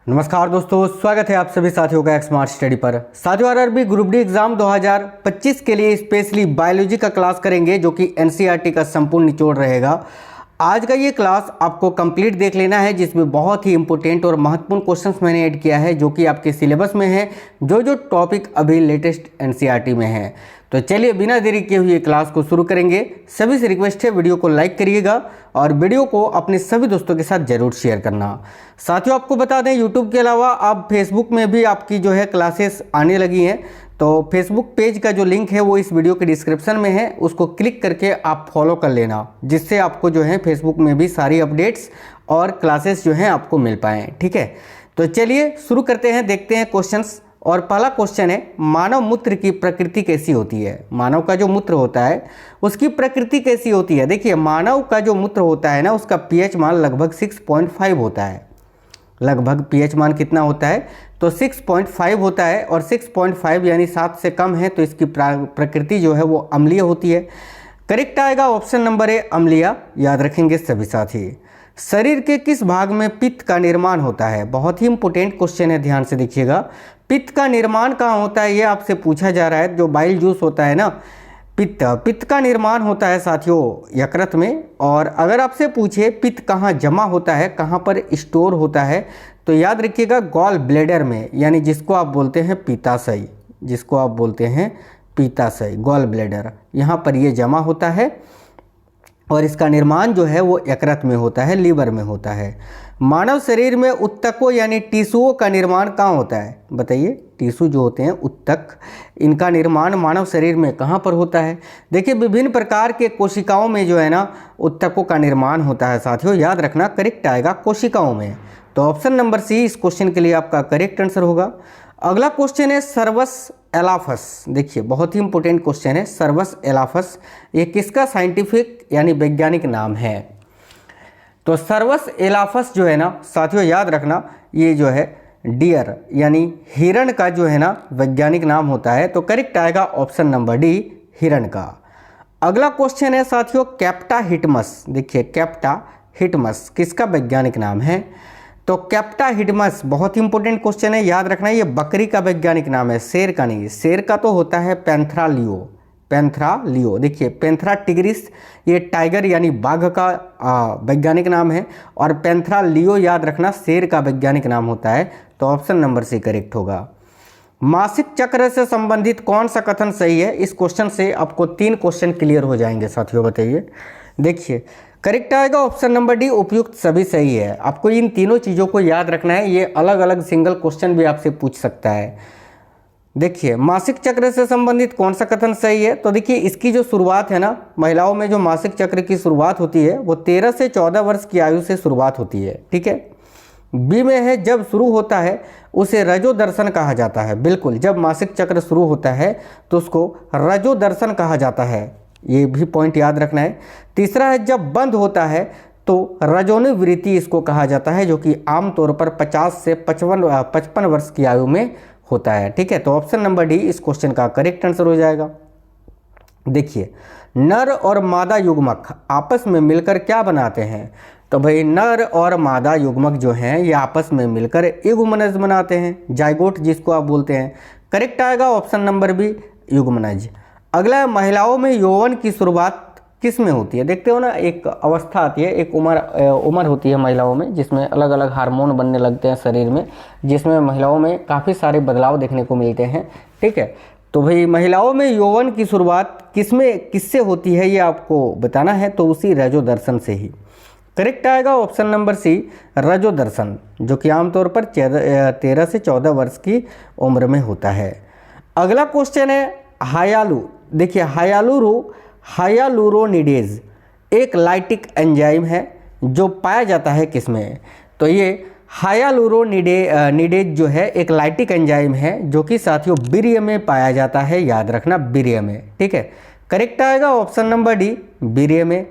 नमस्कार दोस्तों, स्वागत है आप सभी साथियों का स्मार्ट स्टडी पर। साथियों, आरआरबी ग्रुप डी एग्जाम 2025 के लिए स्पेशली बायोलॉजी का क्लास करेंगे जो कि एनसीईआरटी का संपूर्ण निचोड़ रहेगा। आज का ये क्लास आपको कंप्लीट देख लेना है, जिसमें बहुत ही इंपॉर्टेंट और महत्वपूर्ण क्वेश्चंस मैंने ऐड किया है जो कि आपके सिलेबस में है, जो टॉपिक अभी लेटेस्ट एनसीईआरटी में है। तो चलिए बिना देरी किए हुए क्लास को शुरू करेंगे। सभी से रिक्वेस्ट है वीडियो को लाइक करिएगा और वीडियो को अपने सभी दोस्तों के साथ जरूर शेयर करना। साथियों, आपको बता दें यूट्यूब के अलावा आप फेसबुक में भी आपकी जो है क्लासेस आने लगी हैं। तो फेसबुक पेज का जो लिंक है वो इस वीडियो के डिस्क्रिप्शन में है, उसको क्लिक करके आप फॉलो कर लेना, जिससे आपको जो है फेसबुक में भी सारी अपडेट्स और क्लासेस जो हैं आपको मिल पाएँ। ठीक है, तो चलिए शुरू करते हैं, देखते हैं क्वेश्चंस। और पहला क्वेश्चन है, मानव मूत्र की प्रकृति कैसी होती है? मानव का जो मूत्र होता है उसकी प्रकृति कैसी होती है? देखिए, मानव का जो मूत्र होता है ना, उसका पीएच मान लगभग 6.5 होता है। लगभग पीएच मान कितना होता है? तो 6.5 होता है, और 6.5 यानी 7 से कम है, तो इसकी प्रकृति जो है वो अम्लीय होती है। करेक्ट आएगा ऑप्शन नंबर ए, अम्लीय। याद रखेंगे सभी साथी। शरीर के किस भाग में पित्त का निर्माण होता है? बहुत ही इंपॉर्टेंट क्वेश्चन है, ध्यान से देखिएगा। पित्त का निर्माण कहाँ होता है, ये आपसे पूछा जा रहा है। जो बाइल जूस होता है ना, पित्त का निर्माण होता है साथियों यकृत में। और अगर आपसे पूछे पित्त कहाँ जमा होता है, कहाँ पर स्टोर होता है, तो याद रखिएगा गॉल ब्लैडर में, यानी जिसको आप बोलते हैं पित्ताशय, जिसको आप बोलते हैं पित्ताशय, गॉल ब्लैडर, यहाँ पर ये जमा होता है। और इसका निर्माण जो है वो यकृत में होता है, लीवर में होता है। मानव शरीर में उत्तकों यानी टिश्यूओं का निर्माण कहाँ होता है? बताइए, टिश्यू जो होते हैं उत्तक, इनका निर्माण मानव शरीर में कहाँ पर होता है? देखिए, विभिन्न प्रकार के कोशिकाओं में जो है ना उत्तकों का निर्माण होता है साथियों। याद रखना, करेक्ट आएगा कोशिकाओं में। तो ऑप्शन नंबर सी इस क्वेश्चन के लिए आपका करेक्ट आंसर होगा। अगला क्वेश्चन है सर्वस एलाफस। देखिए, बहुत ही इंपॉर्टेंट क्वेश्चन है, सर्वस एलाफस ये किसका साइंटिफिक यानी वैज्ञानिक नाम है? तो सर्वस एलाफस जो है ना साथियों, याद रखना, ये जो है डियर यानी हिरण का जो है ना वैज्ञानिक नाम होता है। तो करेक्ट आएगा ऑप्शन नंबर डी, हिरण का। अगला क्वेश्चन है साथियों कैप्टा हिटमस। देखिए, कैप्टा हिटमस किसका वैज्ञानिक नाम है? तो कैप्टा हिटमस बहुत ही इंपॉर्टेंट क्वेश्चन है, याद रखना, ये बकरी का वैज्ञानिक नाम है, शेर का नहीं। शेर का तो होता है पैंथरा लियो, पैंथरा लियो। देखिए, पैंथरा टिग्रिस ये टाइगर यानी बाघ का वैज्ञानिक नाम है, और पैंथरा लियो याद रखना शेर का वैज्ञानिक नाम होता है। तो ऑप्शन नंबर सी करेक्ट होगा। मासिक चक्र से संबंधित कौन सा कथन सही है? इस क्वेश्चन से आपको 3 क्वेश्चन क्लियर हो जाएंगे साथियों, बताइए। देखिए, करेक्ट आएगा ऑप्शन नंबर डी, उपयुक्त सभी सही है। आपको इन तीनों चीज़ों को याद रखना है, ये अलग अलग सिंगल क्वेश्चन भी आपसे पूछ सकता है। देखिए, मासिक चक्र से संबंधित कौन सा कथन सही है? तो देखिए, इसकी जो शुरुआत है ना, महिलाओं में जो मासिक चक्र की शुरुआत होती है वो 13 से 14 वर्ष की आयु से शुरुआत होती है। ठीक है, बी में है जब शुरू होता है उसे रजो दर्शन कहा जाता है। बिल्कुल, जब मासिक चक्र शुरू होता है तो उसको रजो दर्शन कहा जाता है, ये भी पॉइंट याद रखना है। तीसरा है जब बंद होता है तो रजोनिवृत्ति इसको कहा जाता है, जो कि आमतौर पर 50 से 55 वर्ष की आयु में होता है। ठीक है, तो ऑप्शन नंबर डी इस क्वेश्चन का करेक्ट आंसर हो जाएगा। देखिए, नर और मादा युग्मक आपस में मिलकर क्या बनाते हैं? तो भाई, नर और मादा युग्मक जो हैं ये आपस में मिलकर युग्मनज बनाते हैं, जाइगोट जिसको आप बोलते हैं। करेक्ट आएगा ऑप्शन नंबर बी, युग्मनज। अगला, महिलाओं में यौवन की शुरुआत किस में होती है? देखते हो ना, एक अवस्था आती है, एक उम्र होती है महिलाओं में, जिसमें अलग अलग हार्मोन बनने लगते हैं शरीर में, जिसमें महिलाओं में काफ़ी सारे बदलाव देखने को मिलते हैं। ठीक है, तो भाई महिलाओं में यौवन की शुरुआत किससे होती है ये आपको बताना है, तो उसी रजो दर्शन से ही। करेक्ट आएगा ऑप्शन नंबर सी, रजो दर्शन, जो कि आमतौर पर 13 से 14 वर्ष की उम्र में होता है। अगला क्वेश्चन है हायालू। देखिए, हायालूरोनिडेज एक लाइटिक एंजाइम है जो पाया जाता है किसमें? तो ये हायालूरोनिडेज जो है एक लाइटिक एंजाइम है, जो कि साथियों वीर्य में पाया जाता है। याद रखना, वीर्य में। ठीक है, करेक्ट आएगा ऑप्शन नंबर डी, वीर्य में।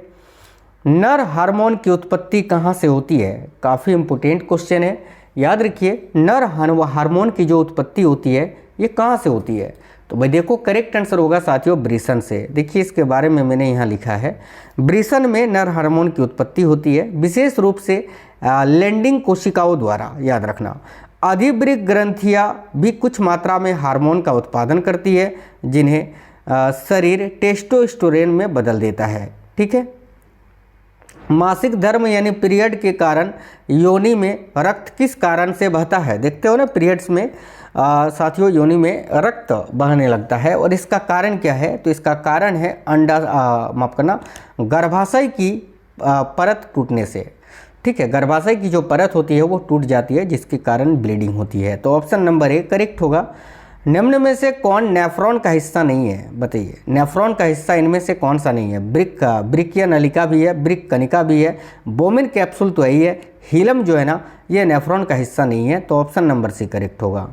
नर हार्मोन की उत्पत्ति कहाँ से होती है? काफ़ी इंपॉर्टेंट क्वेश्चन है, याद रखिए। नर हार्मोन की जो उत्पत्ति होती है ये कहाँ से होती है? तो भाई देखो करेक्ट आंसर होगा साथियों ब्रिसन से। देखिए इसके बारे में मैंने यहाँ लिखा है, ब्रिसन में नर हार्मोन की उत्पत्ति होती है, विशेष रूप से लैंडिंग कोशिकाओं द्वारा। याद रखना, अधिवृक्क ग्रंथियाँ भी कुछ मात्रा में हार्मोन का उत्पादन करती है, जिन्हें शरीर टेस्टोस्टेरोन में बदल देता है। ठीक है, मासिक धर्म यानी पीरियड के कारण योनि में रक्त किस कारण से बहता है? देखते हो ना, पीरियड्स में साथियों योनि में रक्त बहने लगता है, और इसका कारण क्या है? तो इसका कारण है माफ करना, गर्भाशय की परत टूटने से। ठीक है, गर्भाशय की जो परत होती है वो टूट जाती है, जिसके कारण ब्लीडिंग होती है। तो ऑप्शन नंबर ए करेक्ट होगा। निम्न में से कौन नेफ्रॉन का हिस्सा नहीं है? बताइए, नेफ्रॉन का हिस्सा इनमें से कौन सा नहीं है? ब्रिकिया नलिका भी है, ब्रिक कनिका भी है, बोमिन कैप्सूल तो यही है, हीलम जो है ना ये नेफ्रॉन का हिस्सा नहीं है। तो ऑप्शन नंबर सी करेक्ट होगा।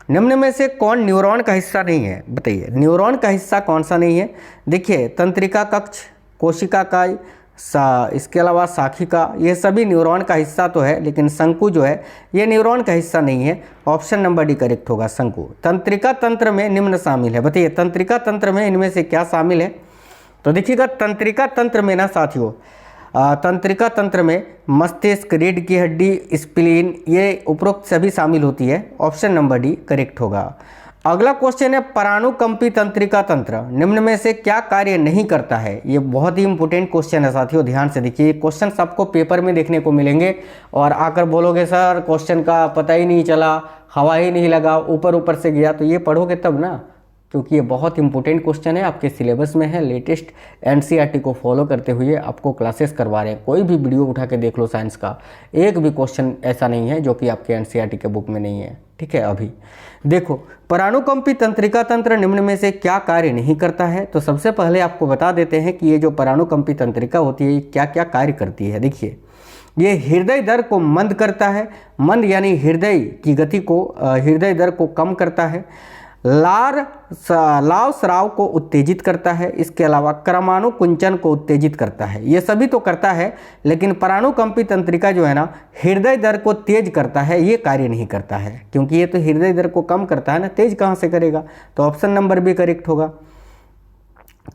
निम्न में से कौन न्यूरॉन का हिस्सा नहीं है? बताइए, न्यूरॉन का हिस्सा कौन सा नहीं है? देखिए, तंत्रिका कक्ष, कोशिका काय, इसके अलावा शाखिका, ये सभी न्यूरॉन का हिस्सा तो है, लेकिन शंकु जो है ये न्यूरॉन का हिस्सा नहीं है। ऑप्शन नंबर डी करेक्ट होगा, शंकु। तंत्रिका तंत्र में निम्न शामिल है। बताइए, तंत्रिका तंत्र में इनमें से क्या शामिल है? तो देखिएगा, तंत्रिका तंत्र में ना साथियों, तंत्रिका तंत्र में मस्तिष्क, रीढ़ की हड्डी, स्प्लीन, ये उपरोक्त सभी शामिल होती है। ऑप्शन नंबर डी करेक्ट होगा। अगला क्वेश्चन है, परानुकंपी तंत्रिका तंत्र निम्न में से क्या कार्य नहीं करता है? ये बहुत ही इंपॉर्टेंट क्वेश्चन है साथियों, ध्यान से देखिए। ये क्वेश्चन आपको पेपर में देखने को मिलेंगे, और आकर बोलोगे सर क्वेश्चन का पता ही नहीं चला, हवा ही नहीं लगा, ऊपर ऊपर से गया। तो ये पढ़ोगे तब ना, क्योंकि ये बहुत इंपॉर्टेंट क्वेश्चन है, आपके सिलेबस में है। लेटेस्ट एनसीईआरटी को फॉलो करते हुए आपको क्लासेस करवा रहे हैं। कोई भी वीडियो उठा के देख लो साइंस का, एक भी क्वेश्चन ऐसा नहीं है जो कि आपके एनसीईआरटी के बुक में नहीं है। ठीक है, अभी देखो, परानुकंपी तंत्रिका तंत्र निम्न में से क्या कार्य नहीं करता है? तो सबसे पहले आपको बता देते हैं कि ये जो परानुकंपी तंत्रिका होती है ये क्या क्या कार्य करती है। देखिए, ये हृदय दर को मंद करता है, मंद यानी हृदय की गति को, हृदय दर को कम करता है, लाव स्राव को उत्तेजित करता है, इसके अलावा क्रमानुकुंचन को उत्तेजित करता है। ये सभी तो करता है, लेकिन परानुकंपी तंत्रिका जो है ना हृदय दर को तेज करता है, ये कार्य नहीं करता है, क्योंकि ये तो हृदय दर को कम करता है ना, तेज कहाँ से करेगा? तो ऑप्शन नंबर बी करेक्ट होगा।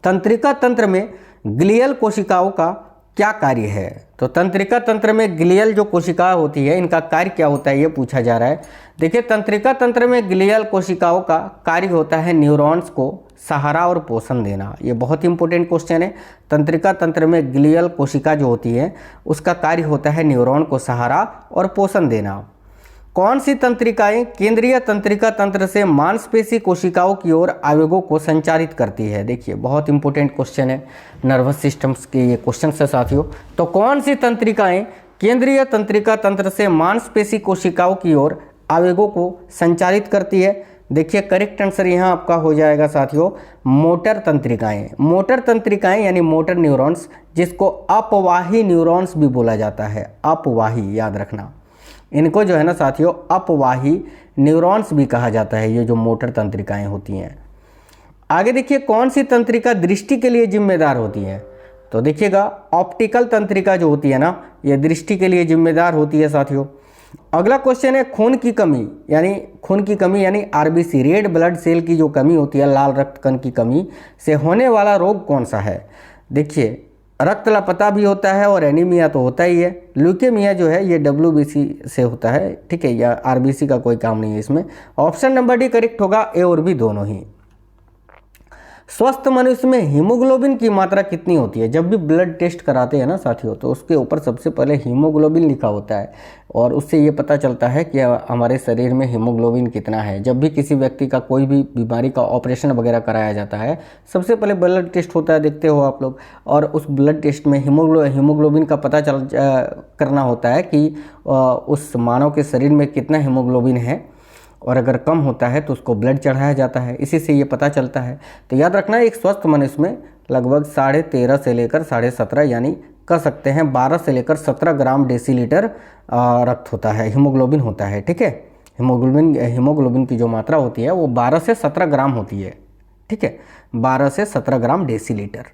तंत्रिका तंत्र में ग्लियल कोशिकाओं का क्या कार्य है? तो तंत्रिका तंत्र में ग्लियल जो कोशिका होती है इनका कार्य क्या होता है, ये पूछा जा रहा है। देखिए, तंत्रिका तंत्र में ग्लियल कोशिकाओं का कार्य होता है न्यूरॉन्स को सहारा और पोषण देना। ये बहुत इंपॉर्टेंट क्वेश्चन है। तंत्रिका तंत्र में ग्लियल कोशिका जो होती है उसका कार्य होता है न्यूरॉन को सहारा और पोषण देना। कौन सी तंत्रिकाएं केंद्रीय तंत्रिका तंत्र से मांसपेशी कोशिकाओं की ओर आवेगों को संचारित करती है? देखिए, बहुत इंपॉर्टेंट क्वेश्चन है, नर्वस सिस्टम्स के ये क्वेश्चन है साथियों। तो कौन सी तंत्रिकाएं केंद्रीय तंत्रिका तंत्र से मांसपेशी कोशिकाओं की ओर आवेगों को संचारित करती है? देखिए, करेक्ट आंसर यहाँ आपका हो जाएगा साथियों, मोटर तंत्रिकाएं। मोटर तंत्रिकाएं यानी मोटर न्यूरॉन्स, जिसको अपवाही न्यूरॉन्स भी बोला जाता है। अपवाही, याद रखना, इनको जो है ना साथियों अपवाही न्यूरॉन्स भी कहा जाता है, ये जो मोटर तंत्रिकाएं होती हैं। आगे देखिए, कौन सी तंत्रिका दृष्टि के लिए जिम्मेदार होती है? तो देखिएगा, ऑप्टिकल तंत्रिका जो होती है ना ये दृष्टि के लिए जिम्मेदार होती है साथियों। अगला क्वेश्चन है, खून की कमी यानी आरबीसी, रेड ब्लड सेल की जो कमी होती है, लाल रक्त कण की कमी से होने वाला रोग कौन सा है? देखिए, रक्त लापता भी होता है और एनीमिया तो होता ही है। ल्यूकेमिया जो है ये डब्ल्यूबीसी से होता है। ठीक है, या आरबीसी का कोई काम नहीं है इसमें। ऑप्शन नंबर डी करेक्ट होगा, ए और बी दोनों ही। स्वस्थ मनुष्य में हीमोग्लोबिन की मात्रा कितनी होती है? जब भी ब्लड टेस्ट कराते हैं ना साथियों, तो उसके ऊपर सबसे पहले हीमोग्लोबिन लिखा होता है, और उससे ये पता चलता है कि हमारे शरीर में हीमोग्लोबिन कितना है। जब भी किसी व्यक्ति का कोई भी बीमारी का ऑपरेशन वगैरह कराया जाता है, सबसे पहले ब्लड टेस्ट होता है, देखते हो आप लोग, और उस ब्लड टेस्ट में हीमोग्लोबिन का पता करना होता है कि उस मानव के शरीर में कितना हीमोग्लोबिन है, और अगर कम होता है तो उसको ब्लड चढ़ाया जाता है, इसी से ये पता चलता है। तो याद रखना, एक स्वस्थ मनुष्य में लगभग 13.5 से लेकर 17.5 यानी कह सकते हैं 12 से लेकर 17 ग्राम डेसीलीटर रक्त होता है, हीमोग्लोबिन होता है। ठीक है, हीमोग्लोबिन की जो मात्रा होती है वो 12 से 17 ग्राम होती है। ठीक है, 12 से 17 ग्राम डेसीलीटर।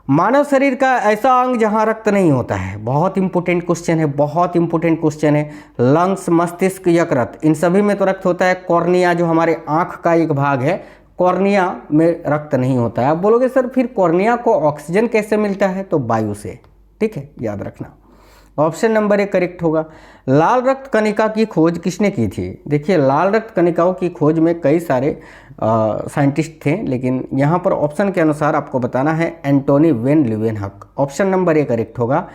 मानव शरीर का ऐसा अंग जहां रक्त नहीं होता है, बहुत इंपॉर्टेंट क्वेश्चन है, बहुत इंपॉर्टेंट क्वेश्चन है। लंग्स, मस्तिष्क, यकृत, इन सभी में तो रक्त होता है। कॉर्निया जो हमारे आंख का एक भाग है, कॉर्निया में रक्त नहीं होता है। आप बोलोगे सर फिर कॉर्निया को ऑक्सीजन कैसे मिलता है, तो वायु से, ठीक है, याद रखना। ऑप्शन नंबर 1 करेक्ट होगा। लाल रक्त कणिका की खोज किसने की थी? देखिए लाल रक्त कणिकाओं की खोज में कई सारे साइंटिस्ट थे, लेकिन यहाँ पर ऑप्शन के अनुसार आपको बताना है Antonie van Leeuwenhoek. Option number 1 correct होगा।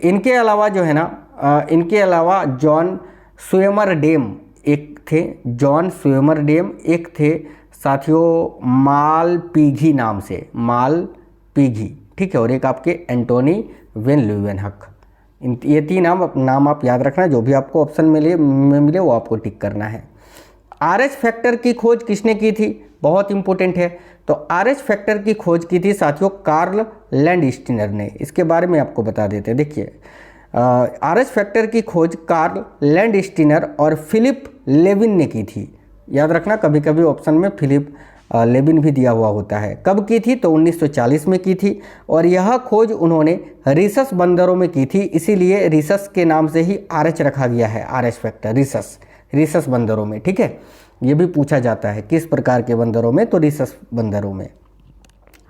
इनके अलावा जो है ना, इनके अलावा जॉन स्वेमरडेम एक थे, जॉन स्वेमरडेम एक थे साथियों, मालपीघी नाम से, मालपीघी, ठीक है, और एक आपके एंटोनी वेन ल्यूवेनहक। ये 3 नाम आप याद रखना, जो भी आपको ऑप्शन में मिले वो आपको टिक करना है। RH फैक्टर की खोज किसने की थी? बहुत इंपॉर्टेंट है। तो RH फैक्टर की खोज की थी साथियों कार्ल लैंडस्टीनर ने। इसके बारे में आपको बता देते हैं। देखिए RH फैक्टर की खोज कार्ल लैंडस्टीनर और फिलिप लेविन ने की थी। याद रखना, कभी कभी ऑप्शन में फिलिप लेविन भी दिया हुआ होता है। कब की थी? तो 1940 में की थी, और यह खोज उन्होंने रिसस बंदरों में की थी, इसीलिए रिसस के नाम से ही RH रखा गया है। RH फैक्टर रिसस बंदरों में, ठीक है, ये भी पूछा जाता है किस प्रकार के बंदरों में, तो रिसस बंदरों में।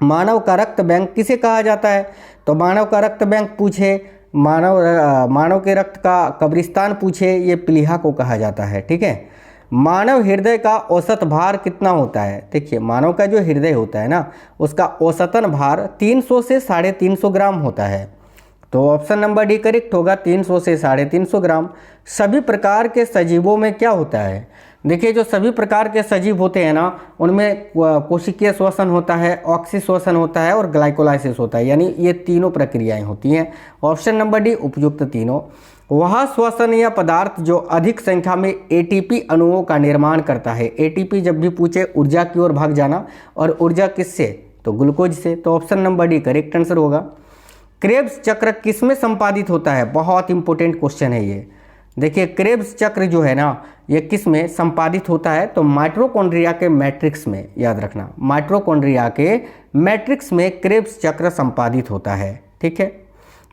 मानव का रक्त बैंक किसे कहा जाता है? तो मानव का रक्त बैंक पूछे, मानव के रक्त का कब्रिस्तान पूछे, ये प्लीहा को कहा जाता है, ठीक है। मानव हृदय का औसत भार कितना होता है? देखिए मानव का जो हृदय होता है ना, उसका औसतन भार 300 से 350 ग्राम होता है। तो ऑप्शन नंबर डी करेक्ट होगा, 300 से 350 ग्राम। सभी प्रकार के सजीवों में क्या होता है? देखिए जो सभी प्रकार के सजीव होते हैं ना, उनमें कोशिकीय श्वसन होता है, ऑक्सी श्वसन होता है और ग्लाइकोलाइसिस होता है, यानी ये तीनों प्रक्रियाएं होती हैं। ऑप्शन नंबर डी उपयुक्त तीनों। वह श्वसनीय पदार्थ जो अधिक संख्या में एटीपी अणुओं का निर्माण करता है। एटीपी जब भी पूछे ऊर्जा की ओर भाग जाना, और ऊर्जा किससे? तो ग्लूकोज से। तो option number D correct answer होगा। क्रेब्स चक्र किसमें संपादित होता है? बहुत इंपॉर्टेंट क्वेश्चन है ये। देखिए क्रेब्स चक्र जो है ना, ये किस में संपादित होता है? तो माइटोकॉन्ड्रिया के मैट्रिक्स में। याद रखना, माइटोकॉन्ड्रिया के मैट्रिक्स में क्रेब्स चक्र संपादित होता है, ठीक है।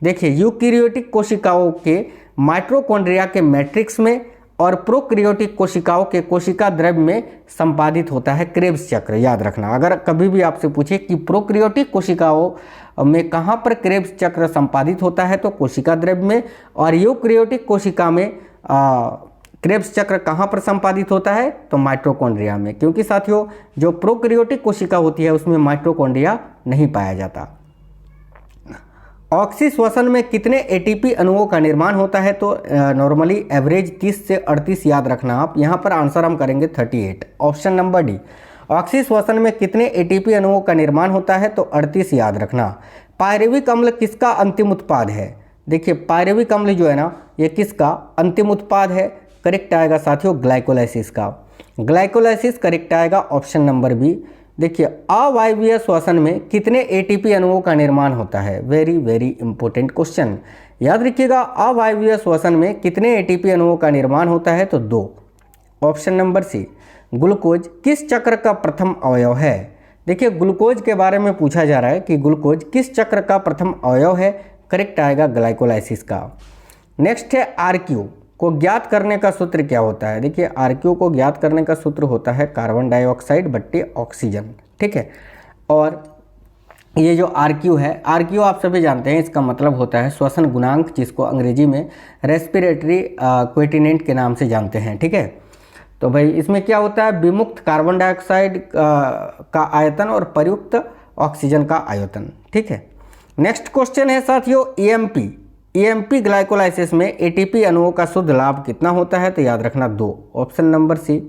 देखिए यूकैरियोटिक कोशिकाओं के माइटोकॉन्ड्रिया के मैट्रिक्स में और प्रोकैरियोटिक कोशिकाओं के कोशिका द्रव्य में संपादित होता है क्रेब्स चक्र। याद रखना, अगर कभी भी आपसे पूछे कि प्रोकैरियोटिक कोशिकाओं में कहाँ पर क्रेब्स चक्र संपादित होता है, तो कोशिका द्रव्य में, और यूकैरियोटिक कोशिका में क्रेब्स चक्र कहाँ पर संपादित होता है? तो माइटोकॉन्ड्रिया में, क्योंकि साथियों जो प्रोकैरियोटिक कोशिका होती है उसमें माइटोकॉन्ड्रिया नहीं पाया जाता। ऑक्सी श्वसन में कितने एटीपी अणुओं का निर्माण होता है? तो नॉर्मली एवरेज 30 से 38 याद रखना आप। यहाँ पर आंसर हम करेंगे 38। Option number D. ऑक्सी श्वसन में कितने एटीपी अणुओं का निर्माण होता है? तो 38 याद रखना। पायरेविक अम्ल किसका अंतिम उत्पाद है? देखिए पायरेविक अम्ल जो है ना, ये किसका अंतिम उत्पाद है? करेक्ट आएगा साथियों ग्लाइकोलाइसिस का। ग्लाइकोलाइसिस करेक्ट आएगा, ऑप्शन नंबर बी। देखिए अवायवीय श्वसन में कितने एटीपी अणुओं का निर्माण होता है? वेरी वेरी इंपॉर्टेंट क्वेश्चन, याद रखिएगा। अवायवीय श्वसन में कितने एटीपी अणुओं का निर्माण होता है? तो 2। ऑप्शन नंबर सी। ग्लूकोज किस चक्र का प्रथम अवयव है? देखिए ग्लूकोज के बारे में पूछा जा रहा है कि ग्लूकोज किस चक्र का प्रथम अवयव है? करेक्ट आएगा ग्लाइकोलाइसिस का। नेक्स्ट है आरक्यू को ज्ञात करने का सूत्र क्या होता है? देखिए आरक्यू को ज्ञात करने का सूत्र होता है कार्बन डाइऑक्साइड बट्टे ऑक्सीजन, ठीक है। और ये जो आरक्यू है, आरक्यू आप सभी जानते हैं, इसका मतलब होता है श्वसन गुणांक, जिसको अंग्रेजी में रेस्पिरेटरी क्वेटिनेंट के नाम से जानते हैं, ठीक है। तो भाई इसमें क्या होता है? विमुक्त कार्बन डाइऑक्साइड का आयतन और प्रयुक्त ऑक्सीजन का आयतन, ठीक है। नेक्स्ट क्वेश्चन है साथियों ईएमपी ग्लाइकोलाइसिस में एटीपी अणुओं का शुद्ध लाभ कितना होता है? तो याद रखना 2। Option number C.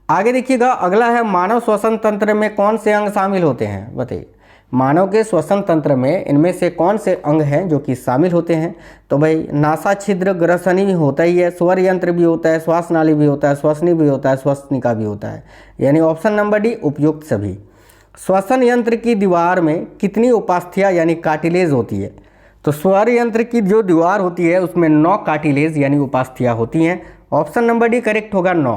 आगे देखिएगा, अगला है मानव श्वसन तंत्र में कौन से अंग शामिल होते हैं? बताइए मानव के श्वसन तंत्र में इनमें से कौन से अंग हैं जो कि शामिल होते हैं? तो भाई नासा छिद्र ग्रसनी भी होता ही है, स्वर यंत्र भी होता है, श्वास नाली भी होता है, श्वसनी भी होता है, श्वसनिका भी होता है, यानी ऑप्शन नंबर डी उपयुक्त सभी। श्वसन यंत्र की दीवार में कितनी उपास्थियाँ यानी कार्टिलेज होती है? तो स्वर यंत्र की जो दीवार होती है उसमें 9 कार्टिलेज यानी उपास्थियाँ होती हैं। ऑप्शन नंबर डी करेक्ट होगा 9।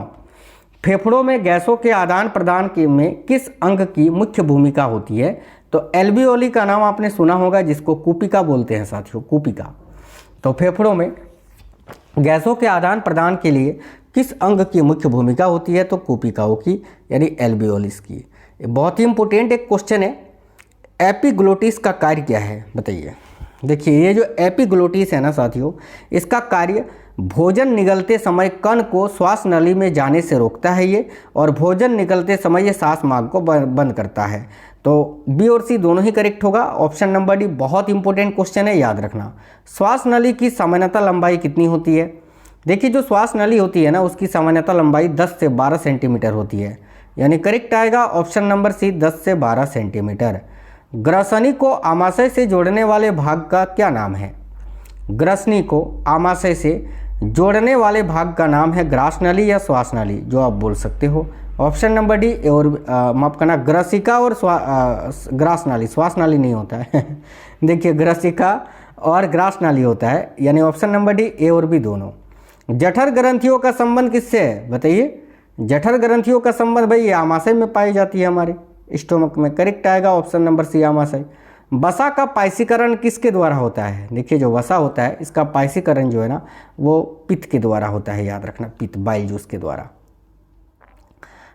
फेफड़ों में गैसों के आदान प्रदान में किस अंग की मुख्य भूमिका होती है? तो एल्वियोली का नाम आपने सुना होगा, जिसको कूपिका बोलते हैं साथियों, कूपिका। तो फेफड़ों में गैसों के आदान प्रदान के लिए किस अंग की मुख्य भूमिका होती है? तो कूपिकाओं की यानी एल्वियोलिस की। ये बहुत ही इंपॉर्टेंट एक क्वेश्चन है। एपिग्लोटिस का कार्य क्या है बताइए। देखिए ये जो एपिग्लोटिस है ना साथियों, इसका कार्य भोजन निगलते समय कण को श्वास नली में जाने से रोकता है ये, और भोजन निगलते समय ये सांस मार्ग को बंद करता है। तो बी और सी दोनों ही करेक्ट होगा। ऑप्शन नंबर डी बहुत इंपॉर्टेंट क्वेश्चन है, याद रखना। श्वास नली की सामान्यतः लंबाई कितनी होती है? देखिए जो श्वास नली होती है ना, उसकी सामान्यतः लंबाई 10 से 12 सेंटीमीटर होती है, यानी करेक्ट आएगा ऑप्शन नंबर सी 10 से 12 सेंटीमीटर। ग्रसनी को आमाशय से जोड़ने वाले भाग का क्या नाम है? ग्रसनी को आमाशय से जोड़ने वाले भाग का नाम है ग्रास नली या श्वास नली, जो आप बोल सकते हो। ऑप्शन नंबर डी और माफ करना, ग्रसिका और ग्रास नाली, श्वास नाली नहीं होता है देखिए ग्रसिका और ग्रास नाली होता है, यानी ऑप्शन नंबर डी ए और बी दोनों। जठर ग्रंथियों का संबंध किससे है बताइए? जठर ग्रंथियों का संबंध भाई ये आमाशय में पाई जाती है, हमारे स्टोमक में। करेक्ट आएगा ऑप्शन नंबर सी आमाशय। वसा का पायसीकरण किसके द्वारा होता है? देखिए जो वसा होता है इसका पायसीकरण जो है ना वो पित्त के द्वारा होता है, याद रखना, पित्त बाइल जूस के द्वारा।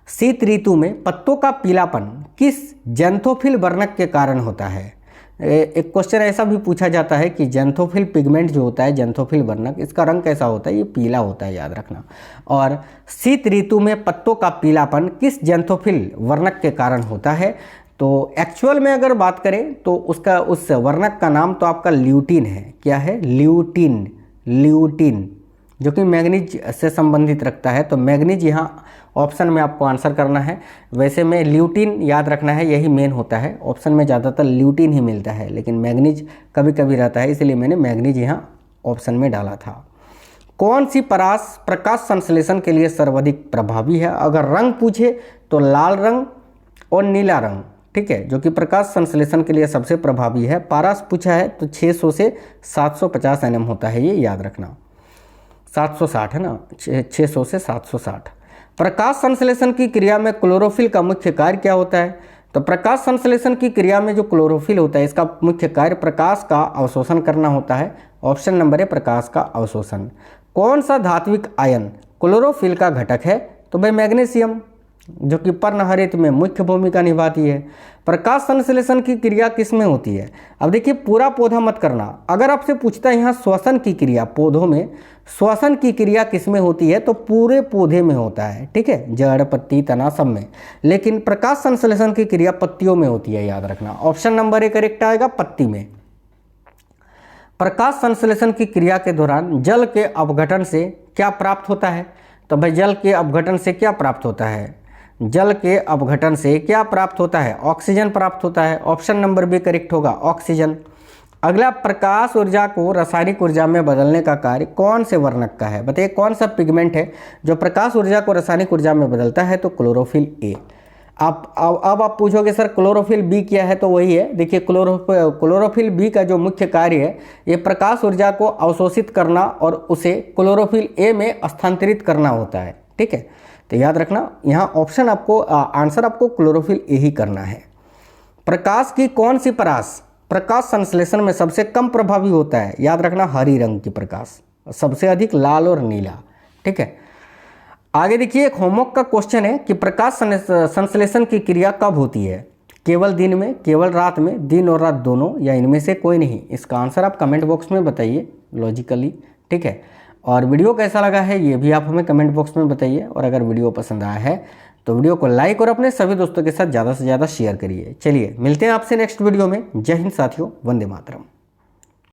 शीत ऋतु में पत्तों का पीलापन किस ज़ैंथोफिल वर्णक के कारण होता है? एक क्वेश्चन ऐसा भी पूछा जाता है कि ज़ैंथोफिल पिगमेंट जो होता है, ज़ैंथोफिल वर्णक, इसका रंग कैसा होता है? ये पीला होता है, याद रखना। और शीत ऋतु में पत्तों का पीलापन किस ज़ैंथोफिल वर्णक के कारण होता है? तो एक्चुअल में अगर बात करें तो उसका उस वर्णक का नाम तो आपका ल्यूटीन है। क्या है? ल्यूटीन। ल्यूटीन जो कि मैग्नीज से संबंधित रखता है। तो मैग्नीज यहाँ ऑप्शन में आपको आंसर करना है। वैसे में ल्यूटीन याद रखना है, यही मेन होता है। ऑप्शन में ज़्यादातर ल्यूटीन ही मिलता है, लेकिन मैग्नीज कभी कभी रहता है, इसलिए मैंने मैग्नीज यहाँ ऑप्शन में डाला था। कौन सी परास प्रकाश संश्लेषण के लिए सर्वाधिक प्रभावी है? अगर रंग पूछे तो लाल रंग और नीला रंग, ठीक है, जो कि प्रकाश संश्लेषण के लिए सबसे प्रभावी है। पारस पूछा है तो 600 से 750 nm होता है, ये याद रखना। 760 है ना, 600 से 760। प्रकाश संश्लेषण की क्रिया में क्लोरोफिल का मुख्य कार्य क्या होता है? तो प्रकाश संश्लेषण की क्रिया में जो क्लोरोफिल होता है इसका मुख्य कार्य प्रकाश का अवशोषण करना होता है। ऑप्शन नंबर है प्रकाश का अवशोषण। कौन सा धात्विक आयन क्लोरोफिल का घटक है? तो भाई मैग्नीशियम, जो कि पर्णहरित में मुख्य भूमिका निभाती है। प्रकाश संश्लेषण की क्रिया किस में होती है? अब देखिए पूरा पौधा मत करना, अगर आपसे पूछता है यहाँ श्वसन की क्रिया, पौधों में श्वसन की क्रिया किस में होती है, तो पूरे पौधे में होता है, ठीक है, जड़ पत्ती तना सब में। लेकिन प्रकाश संश्लेषण की क्रिया पत्तियों में होती है, याद रखना। ऑप्शन नंबर ए करेक्ट आएगा, पत्ती में। प्रकाश संश्लेषण की क्रिया के दौरान जल के अपघटन से क्या प्राप्त होता है? तो भाई जल के अपघटन से क्या प्राप्त होता है? जल के अपघटन से क्या प्राप्त होता है? ऑक्सीजन प्राप्त होता है। ऑप्शन नंबर बी करेक्ट होगा, ऑक्सीजन। अगला, प्रकाश ऊर्जा को रासायनिक ऊर्जा में बदलने का कार्य कौन से वर्णक का है? बताइए कौन सा पिगमेंट है जो प्रकाश ऊर्जा को रासायनिक ऊर्जा में बदलता है? तो क्लोरोफिल ए। अब आप पूछोगे सर क्लोरोफिल बी क्या है? तो वही है, देखिए क्लोरोफिल बी का जो मुख्य कार्य है ये प्रकाश ऊर्जा को अवशोषित करना और उसे क्लोरोफिल ए में स्थानांतरित करना होता है, ठीक है। तो याद रखना यहाँ ऑप्शन आपको आंसर आपको क्लोरोफिल ए ही करना है। प्रकाश की कौन सी परास प्रकाश संश्लेषण में सबसे कम प्रभावी होता है? याद रखना हरी रंग की प्रकाश, सबसे अधिक लाल और नीला, ठीक है। आगे देखिए एक होमवर्क का क्वेश्चन है कि प्रकाश संश्लेषण की क्रिया कब होती है? केवल दिन में, केवल रात में, दिन और रात दोनों, या इनमें से कोई नहीं? इसका आंसर आप कमेंट बॉक्स में बताइए लॉजिकली, ठीक है। और वीडियो कैसा लगा है ये भी आप हमें कमेंट बॉक्स में बताइए। और अगर वीडियो पसंद आया है तो वीडियो को लाइक और अपने सभी दोस्तों के साथ ज़्यादा से ज़्यादा शेयर करिए। चलिए मिलते हैं आपसे नेक्स्ट वीडियो में। जय हिंद साथियों, वंदे मातरम।